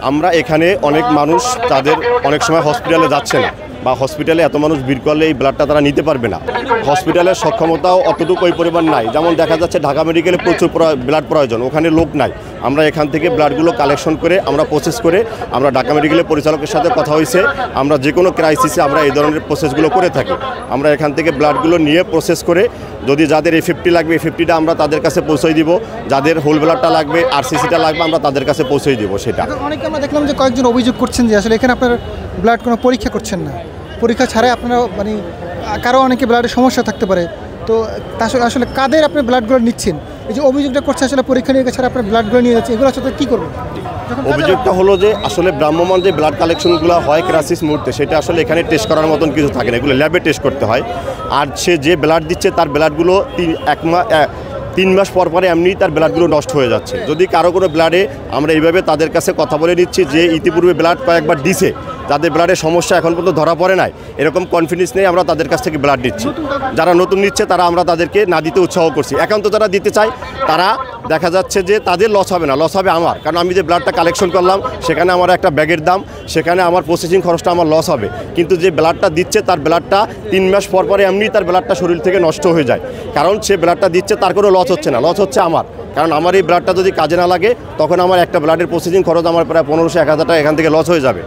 আমরা এখানে অনেক মানুষ তাদের অনেক সময় হসপিটালে যাচ্ছে না বা হসপিটালে এত মানুষ ভিড় করলে এই ব্লাডটা তারা নিতে পারবে না। হসপিটালের সক্ষমতাও অতটুকু ওই পরিমাণ নাই। যেমন দেখা যাচ্ছে ঢাকা মেডিকেলে প্রচুর ব্লাড প্রয়োজন, ওখানে লোক নাই। আমরা এখান থেকে ব্লাডগুলো কালেকশন করে আমরা প্রসেস করে আমরা ঢাকা মেডিকেলের পরিচালকের সাথে কথা হয়েছে, আমরা যে কোনো ক্রাইসিসে আমরা এই ধরনের প্রসেসগুলো করে থাকি। আমরা এখান থেকে ব্লাডগুলো নিয়ে প্রসেস করে যদি যাদের A50 লাগবে A50টা আমরা তাদের কাছে পৌঁছে দিব, যাদের হোল ব্লাডটা লাগবে RCCটা লাগবে আমরা তাদের কাছে পৌঁছে দিব। সেটা অনেকে আমরা দেখলাম যে কয়েকজন অভিযোগ করছেন যে আসলে এখানে আপনার ব্লাড কোনো পরীক্ষা করছেন না, পরীক্ষা ছাড়াই আপনারা মানে কারো অনেকে ব্লাডের সমস্যা থাকতে পারে, তো আসলে কাদের আপনি ব্লাডগুলো নিচ্ছেন? এই যে অভিযোগটা করছে আসলে পরীক্ষা নিরীক্ষা ছাড়া আপনার ব্লাডগুলো নিয়ে যাচ্ছে, এগুলো আসলে কী করবেন? অভিযোগটা হলো যে আসলে ভ্রাম্যমাণ যে ব্লাড কালেকশনগুলো হয় ক্রাইসিস মুহূর্তে, সেটা আসলে এখানে টেস্ট করার মতন কিছু থাকে না, এগুলো ল্যাবে টেস্ট করতে হয়। আর সে যে ব্লাড দিচ্ছে তার ব্লাডগুলো 3 মাস পর পরে এমনি তার ব্লাডগুলো নষ্ট হয়ে যাচ্ছে। যদি কারো কোনো ব্লাডে আমরা এইভাবে তাদের কাছে কথা বলে নিচ্ছি যে ইতিপূর্বে ব্লাড কয়েকবার দিছে, যাদের ব্লাডের সমস্যা এখন পর্যন্ত ধরা পড়ে নাই, এরকম কনফিডেন্স নেই, আমরা তাদের কাছ থেকে ব্লাড নিচ্ছি। যারা নতুন নিচ্ছে তারা আমরা তাদেরকে না দিতে উৎসাহ করছি। একান্ত যারা দিতে চায় তারা দেখা যাচ্ছে যে তাদের লস হবে না, লস হবে আমার, কারণ আমি যে ব্লাডটা কালেকশন করলাম সেখানে আমার একটা ব্যাগের দাম, সেখানে আমার প্রসেসিং খরচটা আমার লস হবে। কিন্তু যে ব্লাডটা দিচ্ছে তার ব্লাডটা 3 মাস পর পরে এমনি তার ব্লাডটা শরীর থেকে নষ্ট হয়ে যায়, কারণ সে ব্লাডটা দিচ্ছে তার কোনো লস হচ্ছে না, লস হচ্ছে আমার। কারণ আমার এই ব্লাডটা যদি কাজে না লাগে তখন আমার একটা ব্লাডের প্রসেসিং খরচ আমার প্রায় 1500-1000 টাকা এখান থেকে লস হয়ে যাবে।